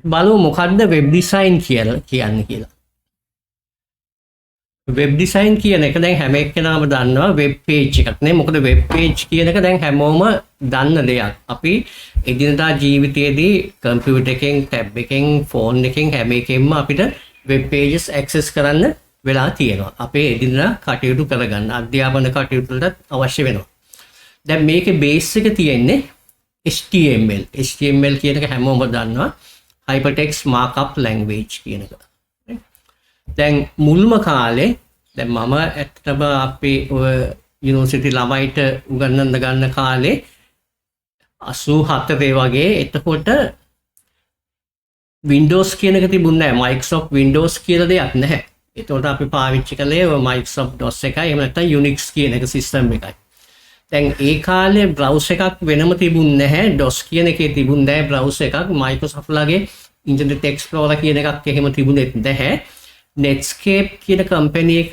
බලමු මොකද්ද web design කියලා කියන්නේ කියලා. වෙබ් ඩිසයින් කියන එක දැන් හැම එක්කෙනාම දන්නවා වෙබ් පේජ් එකක් නේ. මොකද වෙබ් පේජ් කියන එක දැන් හැමෝම දන්න දෙයක්. අපි එදිනදා ජීවිතයේදී කම්පියුටර් එකෙන්, ටැබ් එකෙන්, ෆෝන් එකෙන් හැම එකෙන්ම අපිට වෙබ් පේජස් ඇක්සස් කරන්න වෙලා තියෙනවා. අපේ එදිනදා කටයුතු කරගන්න, අධ්‍යාපන කටයුතු වලට අවශ්‍ය වෙනවා. දැන් මේකේ බේස් එක තියෙන්නේ HTML. HTML කියන එක හැමෝම දන්නවා. Hypertext Markup Language කියන එක. දැන් මුල්ම කාලේ දැන් මම ඇත්තටම අපේ යුනිවර්සිටි ළමයිට උගන්වන්න ගන්න කාලේ 87 වගේ. එතකොට Windows කියන එක තිබුණේ නැහැ. Microsoft Windows කියලා දෙයක් නැහැ. එතකොට අපි පාවිච්චි කළේ Microsoft DOS එකයි, එහෙම නැත්නම් Unix කියන එක සිස්ටම් එකයි. දැන් ඒ කාලේ browser එකක් වෙනම තිබුණේ නැහැ. DOS කියන එකේ තිබුණේ නැහැ browser එකක්. Microsoft ලගේ Internet Explorer කියන එකක් එහෙම තිබුණෙත් නැහැ. Netscape කියන කම්පැනි එක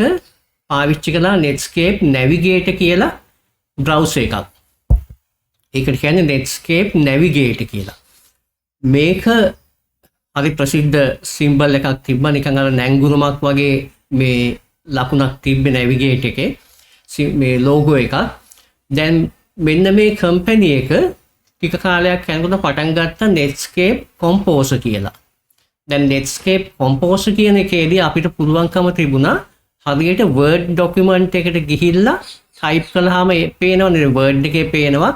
පාවිච්චි කළා Netscape Navigator කියලා browser එකක්. ඒකට කියන්නේ Netscape Navigator කියලා. මේක හරි ප්‍රසිද්ධ සිම්බල් එකක් තිබ්බා, නිකන් අර නැංගුරමක් වගේ මේ ලකුණක් තිබ්බේ Navigator එකේ මේ logo එකක්. දැන් මෙන්න මේ කම්පැනි එක ටික කාලයක් යනකොට පටන් ගත්තා Netscape Composer කියලා. දැන් Netscape Composer කියන එකේදී අපිට පුළුවන්කම තිබුණා හරියට Word document එකට ගිහිල්ලා type කළාම පේනවනේ, Word එකේ පේනවා,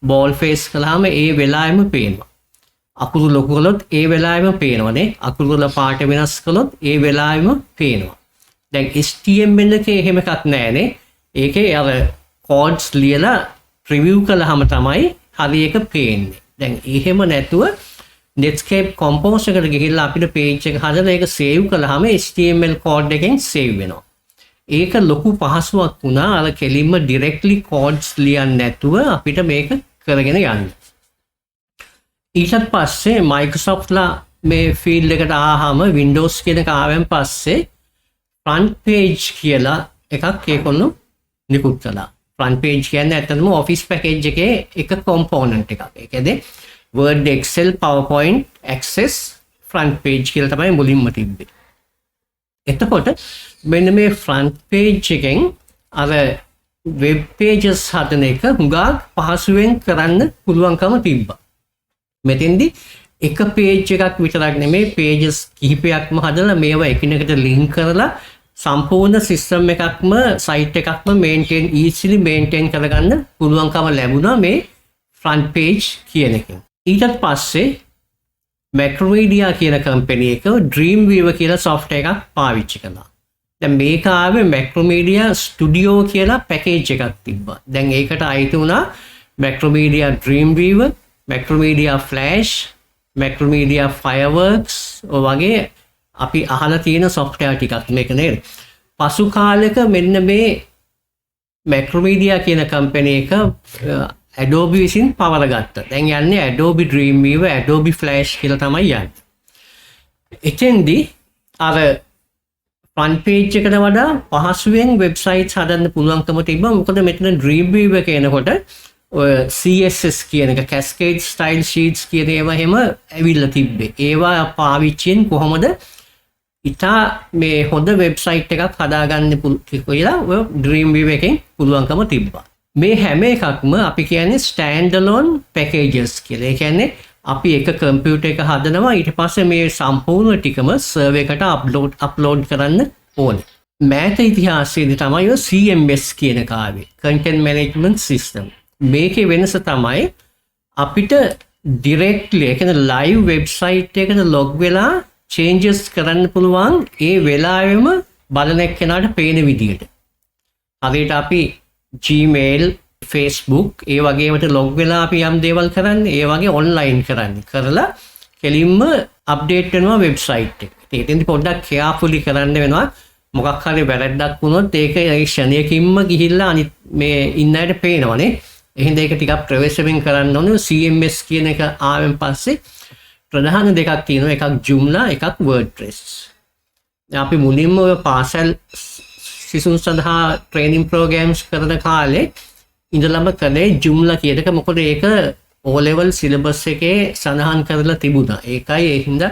bold face කළාම ඒ වෙලාවෙම පේනවා. අකුරු ලොකු කළොත් ඒ වෙලාවෙම පේනවනේ, අකුරු වල පාට වෙනස් කළොත් ඒ වෙලාවෙම පේනවා. දැන් HTML එකේ එහෙම එකක් නැහැනේ. ඒකේ අර codes ලියලා preview කළාම තමයි හරි එක පේන්නේ. දැන් එහෙම නැතුව Netscape Composer එකට ගිහිල්ලා අපිට page එක හදලා ඒක save කළාම HTML code එකෙන් save වෙනවා. ඒක ලොකු පහසුවක් වුණා අර කෙලින්ම directly codes ලියන්න නැතුව අපිට මේක කරගෙන යන්න. ඊට පස්සේ Microsoft ලා මේ field එකට ආවම Windows කියන එක ආවෙන් පස්සේ front page කියලා එකක් ඒකොල්ලෝ නිකුත් කළා. front page කියන්නේ ඇත්තටම office package එකේ එක component එකක්. ඒකද Word, Excel, PowerPoint, Access, front page කියලා තමයි මුලින්ම තිබ්බේ. එතකොට මෙන්න මේ front page එකෙන් අර web pages හදන එක හුඟක් පහසුවෙන් කරන්න පුළුවන්කම තිබ්බා. මෙතෙන්දි එක page එකක් විතරක් නෙමෙයි pages කිහිපයක්ම හදලා මේවා එකිනෙකට link කරලා සම්පූර්ණ සිස්ටම් එකක්ම සයිට් එකක්ම easily maintain කරගන්න පුළුවන්කම ලැබුණා මේ front page කියන එකෙන්. ඊට පස්සේ Macromedia කියන කම්පැනි එක Dreamweaver කියලා software එකක් පාවිච්චි කළා. දැන් මේක ආවේ Macromedia Studio කියලා package එකක් තිබ්බා. දැන් ඒකට අයිති වුණා Macromedia Dreamweaver, Macromedia Flash, Macromedia Fireworks වගේ අපි අහලා තියෙන software ටිකක් මේක නේද. පසු කාලෙක මෙන්න මේ Macromedia කියන කම්පැනි එක Adobe විසින් පවර ගත්තා. දැන් යන්නේ Adobe Dreamweaver, Adobe Flash කියලා තමයි යන්නේ. එතෙන්දී අර front page එකට වඩා පහසුවෙන් websites හදන්න පුළුවන්කම තිබ්බා. මොකද මෙතන Dreamweaver කියනකොට ඔය CSS කියන එක, Cascade Style Sheets කියන ඒවා හැම ඇවිල්ලා තිබ්බේ. ඒවා පාවිච්චියෙන් කොහොමද ඉතා මේ හොඳ වෙබ්සයිට් එකක් හදාගන්න කියලා ඔය Dreamweaver එකෙන් පුළුවන්කම තිබ්බා. මේ හැම එකක්ම අපි කියන්නේ standalone packages කියලා. ඒ කියන්නේ අපි එක කම්පියුටර් එක හදනවා, ඊට පස්සේ මේ සම්පූර්ණ ටිකම සර්වර් එකට අප්ලෝඩ් කරන්න ඕනේ. මෑත ඉතිහාසයේදී තමයි ඔය CMS කියන කාවේ content management system. මේකේ වෙනස තමයි අපිට directly ඒ කියන්නේ live website එකට log වෙලා changes කරන්න පුළුවන් ඒ වෙලාවෙම බලන එක්කෙනාට පේන විදිහට. හරියට අපි Gmail, Facebook ඒ වගේමට log වෙලා අපි යම් දේවල් කරන්නේ, ඒ වගේ online කරලා කෙලින්ම update වෙනවා website එක. ඒකෙන්දි පොඩ්ඩක් carefully කරන්න වෙනවා. මොකක් හරි වැරද්දක් වුණොත් ඒක ඒ ක්ෂණයකින්ම ගිහිල්ලා අනිත් මේ ඉන්න අයට පේනවනේ. එහෙනම් ඒක ටිකක් ප්‍රවේශමෙන් කරන්න ඕනේ. CMS කියන එක ආවෙන් පස්සේ ප්‍රධාන දෙකක් තියෙනවා. එකක් Joomla, එකක් WordPress. අපි මුලින්ම ඔය පාසල් සිසුන් සඳහා ට්‍රේනින් ප්‍රෝග්‍රෑම්ස් කරන කාලේ ඉඳලම කළේ Joomla කියන එක. මොකද ඒක O level syllabus එකේ සඳහන් කරලා තිබුණා. ඒකයි ඒ හින්දා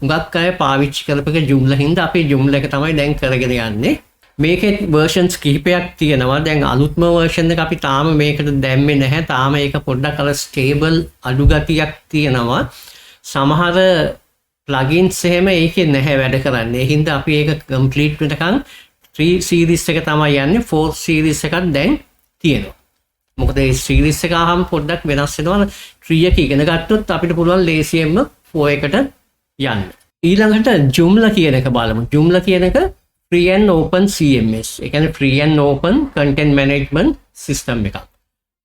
හුඟක් අය පාවිච්චි කරපේක Joomla හින්දා අපි Joomla එක තමයි දැන් කරගෙන යන්නේ. මේකේ versions කිහිපයක් තියෙනවා. දැන් අලුත්ම version එක අපි තාම මේකට දැම්මේ නැහැ. තාම ඒක පොඩ්ඩක් අර stable අඩු ගතියක් තියෙනවා. සමහර plugins එහෙම ඒකේ නැහැ වැඩ කරන්නේ. ඒ හින්දා අපි ඒක complete වෙනකන් 3 series එක තමයි යන්නේ. 4 series එකක් දැන් තියෙනවා. මොකද මේ series එක ආවම පොඩ්ඩක් වෙනස් වෙනවා. 3 එක ඉගෙන ගත්තොත් අපිට පුළුවන් ලේසියෙන්ම 4 එකට යන්න. ඊළඟට Joomla කියන එක බලමු. Joomla කියන එක free and open CMS. ඒ කියන්නේ free and open content management system එකක්.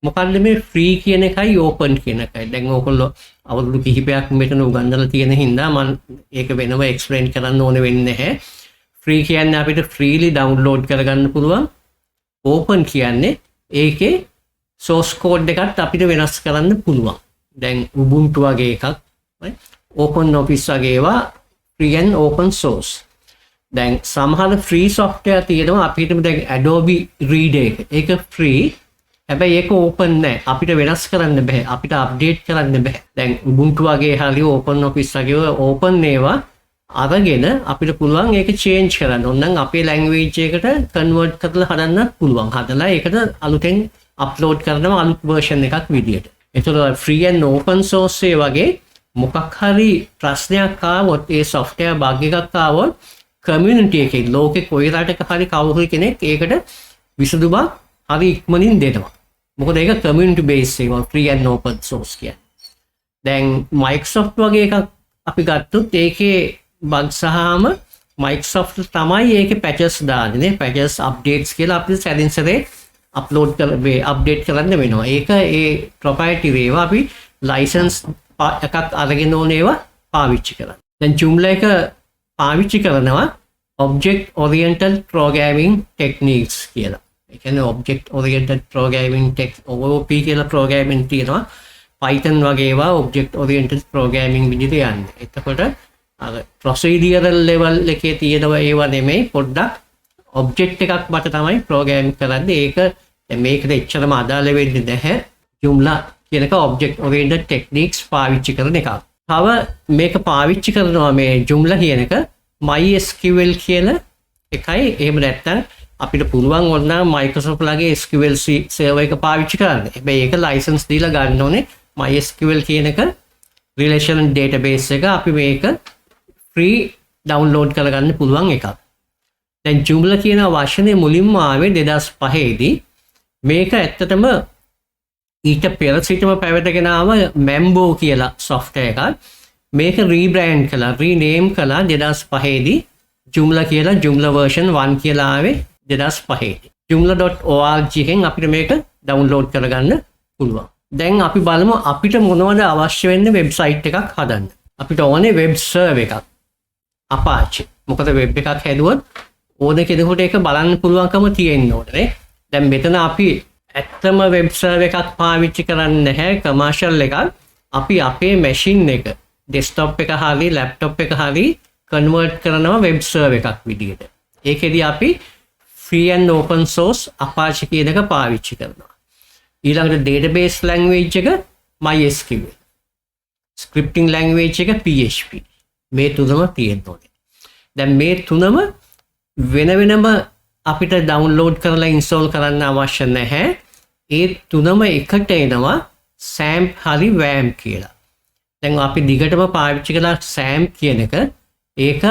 මොකද්ද මේ free කියන එකයි open කියන එකයි. දැන් ඕගොල්ලෝ අවුරුදු කිහිපයක් මෙතන උගන්වලා තියෙන හින්දා මම ඒක වෙනම explain කරන්න ඕනේ වෙන්නේ නැහැ. free කියන්නේ අපිට freely download කරගන්න පුළුවන්. open කියන්නේ ඒකේ source code එකත් අපිට වෙනස් කරන්න පුළුවන්. දැන් Ubuntu වගේ එකක්, right? Open Office වගේ ඒවා free and open source. දැන් සමහර free software තියෙනවා. අපි හිතමු දැන් Adobe Reader එක. ඒක free. හැබැයි ඒක open නෑ. අපිට වෙනස් කරන්න බෑ. අපිට update කරන්න බෑ. දැන් Ubuntu වගේ හරි Open Office වගේ open ඒවා අරගෙන අපිට පුළුවන් ඒක change කරන්න. ඕනනම් අපේ language එකට convert කරලා හදන්න පුළුවන්. හදලා ඒකට අලුතෙන් upload කරනවා අලුත් version එකක් විදියට. ඒතකොට free and open source ඒ වගේ මොකක් හරි ප්‍රශ්නයක් ආවොත් ඒ software bug එකක් ආවොත් community එකේ ලෝකේ කොයි රටක හරි කවුරු කෙනෙක් ඒකට විසඳුමක් හරි ඉක්මනින් දෙනවා. මොකද ඒක community based ඒවා free and open source කියන්නේ. දැන් Microsoft වගේ එකක් අපි ගත්තොත් ඒකේ bug සහම Microsoft තමයි ඒකේ patches දාන්නේ නේ. patches updates කියලා අපිට සැරින් සැරේ update කරන්න වෙනවා. ඒක ඒ proprietary ඒවා අපි license එකක් අරගෙන ඕන ඒවා පාවිච්චි කරන්න. දැන් Joomla එක පාවිච්චි කරනවා object oriented programming techniques කියලා. ඒ කියන්නේ object oriented programming OOP කියලා programming තියෙනවා. Python වගේ ඒවා object oriented programming විදිහට යන්නේ. එතකොට අර procedural level එකේ තියෙනවා ඒවා නෙමෙයි, පොඩ්ඩක් object එකක් මත තමයි program කරන්නේ. ඒක මේකට එච්චරම අදාළ වෙන්නේ නැහැ. Joomla කියන එක object oriented techniques පාවිච්චි කරන එකක්. තව මේක පාවිච්චි කරනවා මේ Joomla කියන එක MySQL කියන එකයි. එහෙම නැත්නම් අපිට පුළුවන් ඕන Microsoft ලගේ SQL server එක පාවිච්චි කරන්න. හැබැයි ඒක license දීලා ගන්න ඕනේ. MySQL කියන එක relational database එක අපි මේක free download කරගන්න පුළුවන් එකක්. දැන් Joomla කියන වචනේ මුලින්ම ආවේ 2005 දී. මේක ඇත්තටම ඊට පෙර සිටම පැවතගෙන ආව Mambo කියලා software එකක්. මේක rebrand කළා, rename කළා 2005 දී Joomla කියලා Joomla version 1 කියලා ආවේ 2005 දී. joomla.org එකෙන් අපිට මේක download කරගන්න පුළුවන්. දැන් අපි බලමු අපිට මොනවද අවශ්‍ය වෙන්නේ වෙබ්සයිට් එකක් හදන්න. අපිට ඕනේ වෙබ් සර්වර් එකක්. Apache. මොකද වෙබ් එකක් හැදුවොත් ඕන කෙනෙකුට ඒක බලන්න පුළුවන්කම තියෙන්න ඕනේ. දැන් මෙතන අපි ඇත්තම වෙබ් සර්වර් එකක් පාවිච්චි කරන්නේ නැහැ, කමර්ෂල් එකක්. අපි අපේ මැෂින් එක ඩෙස්ක්ටොප් එක හරි ලැප්ටොප් එක හරි කන්වර්ට් කරනවා වෙබ් සර්වර් එකක් විදිහට. ඒකෙදී අපි free and open source Apache කියන එක පාවිච්චි කරනවා. ඊළඟට database language එක MySQL. scripting language එක PHP. මේ තුනම තියෙන්න ඕනේ. දැන් මේ තුනම වෙන වෙනම අපිට download කරලා install කරන්න අවශ්‍ය නැහැ. ඒ තුනම එකට එනවා SAMP හරි WAMP කියලා. දැන් අපි දිගටම පාවිච්චි කළා SAMP කියන එක. ඒක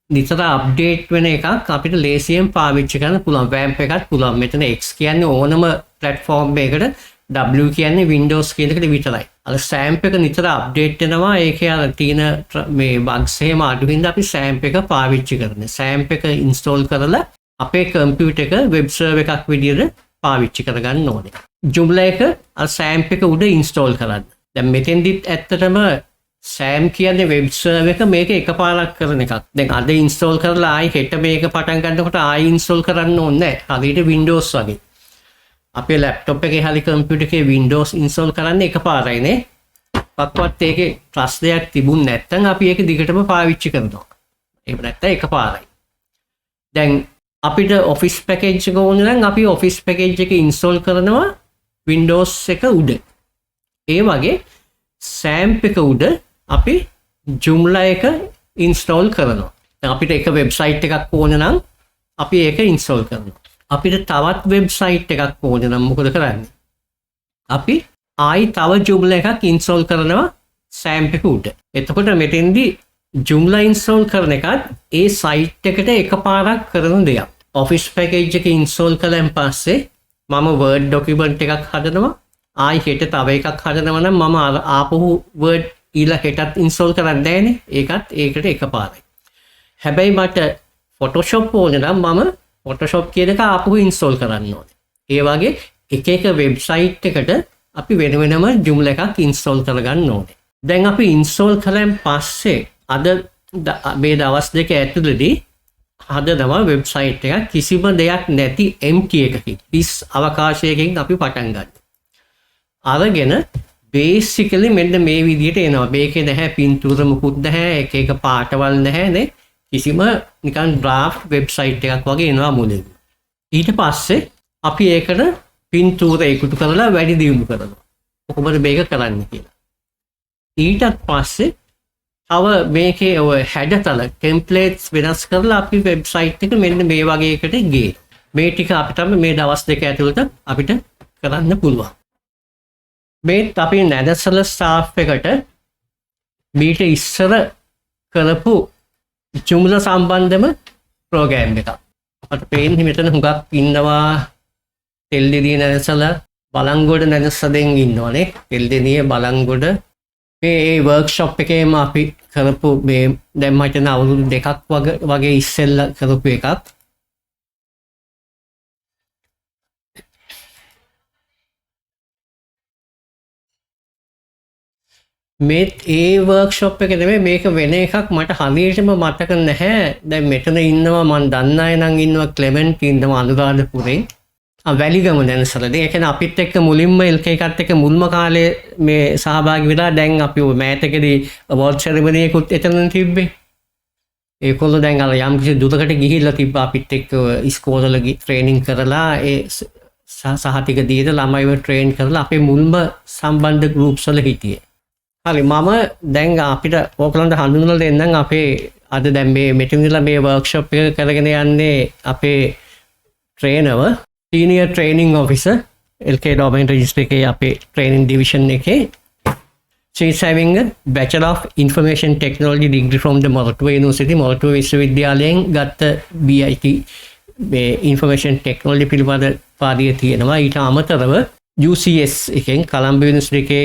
නිතර අප්ඩේට් වෙන එකක් අපිට ලේසියෙන් පාවිච්චි කරන්න පුළුවන්. WAMP එකත් පුළුවන්. මෙතන X කියන්නේ ඕනම platform එකකට, W කියන්නේ Windows කියන එකට විතරයි. අර SAMP එක නිතර අප්ඩේට් වෙනවා. ඒකේ අර තියෙන මේ bugs එහෙම අඩු හින්දා අපි SAMP එක පාවිච්චි කරන්නේ. SAMP එක install කරලා අපේ කම්පියුටර් එක වෙබ් සර්වර් එකක් විදිහට පාවිච්චි කරගන්න ඕනේ. Joomla එක අර SAMP එක උඩ install කරන්න. දැන් මෙතෙන්දිත් ඇත්තටම SAMP කියන්නේ වෙබ් සර්වර් එක මේක එකපාරක් කරන එකක්. දැන් අද install කරලා ආයි හෙට මේක පටන් ගන්නකොට ආයි install කරන්න ඕනේ නැහැ. හරියට Windows වගේ. අපේ laptop එකේ හරි කම්පියුටර් එකේ Windows install කරන්න එකපාරයි නේ. පක්වත් ඒකේ ප්‍රශ්නයක් තිබුණ නැත්නම් අපි ඒක දිගටම පාවිච්චි කරනවා. එහෙම නැත්නම් එකපාරයි. දැන් අපිට office package එක ඕන නම් අපි office package එක install කරනවා Windows එක උඩ. ඒ වගේ සෑම්ප් එක උඩ අපි Joomla එක ඉන්ස්ටෝල් කරනවා. දැන් අපිට එක වෙබ්සයිට් එකක් ඕන නම් අපි ඒක ඉන්ස්ටෝල් කරනවා. අපිට තවත් වෙබ්සයිට් එකක් ඕන නම් මොකද කරන්නේ? අපි ආයි තව Joomla එකක් ඉන්ස්ටෝල් කරනවා සෑම්ප් එක උඩ. එතකොට මෙතෙන්දී Joomla ඉන්ස්ටෝල් කරන එකත් ඒ සයිට් එකට එකපාරක් කරන දෙයක්. Office package එක ඉන්ස්ටෝල් කළාන් පස්සේ මම Word document එකක් හදනවා. ආයි හෙට තව එකක් හදනවා නම් මම ආපහු Word ඊළඟ හෙටත් ඉන්ස්ටෝල් කරන්නේ නැහනේ. ඒකත් ඒකට එකපාරයි. හැබැයි මට Photoshop ඕන නම් මම Photoshop කියන එක ආපහු ඉන්ස්ටෝල් කරන්න ඕනේ. ඒ වගේ එක එක වෙබ්සයිට් එකට අපි වෙන වෙනම Joomla එකක් ඉන්ස්ටෝල් කරගන්න ඕනේ. දැන් අපි ඉන්ස්ටෝල් කළාන් පස්සේ අද මේ දවස් දෙක ඇතුළතදී හදනවා වෙබ්සයිට් එකක් කිසිම දෙයක් නැති empty එකකින්. පිස් අවකාශයකින් අපි පටන් ගන්නවා. අරගෙන basically මෙන්න මේ විදිහට එනවා. මේකේ නැහැ පින්තූර මුකුත් නැහැ, එක එක පාටවල් නැහැ නේ. කිසිම නිකන් draft website එකක් වගේ එනවා මුලින්. ඊට පස්සේ අපි ඒකට පින්තූර එකතු කරලා වැඩි දියුණු කරනවා. කොහොමද මේක කරන්නේ කියලා. ඊටත් පස්සේ තව මේකේ ඔය හැඩතල templates වෙනස් කරලා අපි website එක මෙන්න මේ වගේ එකට ගේ. මේ ටික අපිට මේ දවස් දෙක ඇතුළත අපිට කරන්න පුළුවන්. මේත් අපි Nenasala Staff එකට මීට ඉස්සර කරපු Joomla සම්බන්ධම ප්‍රෝග්‍රෑම් එකක්. අපට පේන්නේ මෙතන හුඟක් ඉන්නවා තෙල්දෙනිය Nenasala බලංගොඩ Nenasalaෙන් ඉන්නවනේ. තෙල්දෙනිය බලංගොඩ මේ වර්ක්ෂොප් එකේම අපි කරපු මේ දැන් මට හිතෙන අවුරුදු දෙකක් වගේ ඉස්සෙල්ලා කරපු එකක්. මේත් ඒ වර්ක්ෂොප් එක නෙමෙයි මේක වෙන එකක් මට හරියටම මතක නැහැ. දැන් මෙතන ඉන්නවා මම දන්න අය නම් ඉන්නවා ක්ලෙමන්ට් ඉන්නවා අනුරාධපුරේ. වැලිගම Nenasala. ඒ කියන්නේ අපිත් එක්ක මුලින්ම LK එකත් එක්ක මුල්ම කාලේ මේ සහභාගී වෙලා දැන් අපි මෑතකදී award ceremony එකකුත් එතන තිබ්බේ. ඒකොල්ලෝ දැන් අර යම් කිසි දුරකට ගිහිල්ලා තිබ්බා අපිත් එක්ක ඉස්කෝලවල ට්‍රේනින් කරලා ඒ සහතික දීලා ළමයිව ට්‍රේන් කරලා අපේ මුල්ම සම්බන්ධ ගෲප්ස් වල හිටියේ. හරි මම දැන් අපිට ඕගලන්ට හඳුන්වලා දෙන්නම් අපේ අද දැන් මේ මෙතනදලා මේ වර්ක්ෂොප් එක කරගෙන යන්නේ අපේ trainer Senior Training Officer LK Domain Register එකේ අපේ training division එකේ. She is having a Bachelor of Information Technology degree from the Moratuwa University. Moratuwa විශ්වවිද්‍යාලයෙන් ගත්ත BIT මේ Information Technology පිළිබඳ පාඩිය තියෙනවා. ඊට අමතරව UCS එකෙන් Colombo University එකේ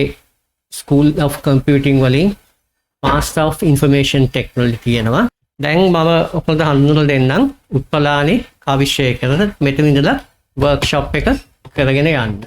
School of Computing වලින් Master of Information Technology තියෙනවා. දැන් මම ඔයාලට හඳුන්වලා දෙන්නම් උත්පලානි කවිශේකරට මෙතන ඉඳලා workshop එක කරගෙන යන්න.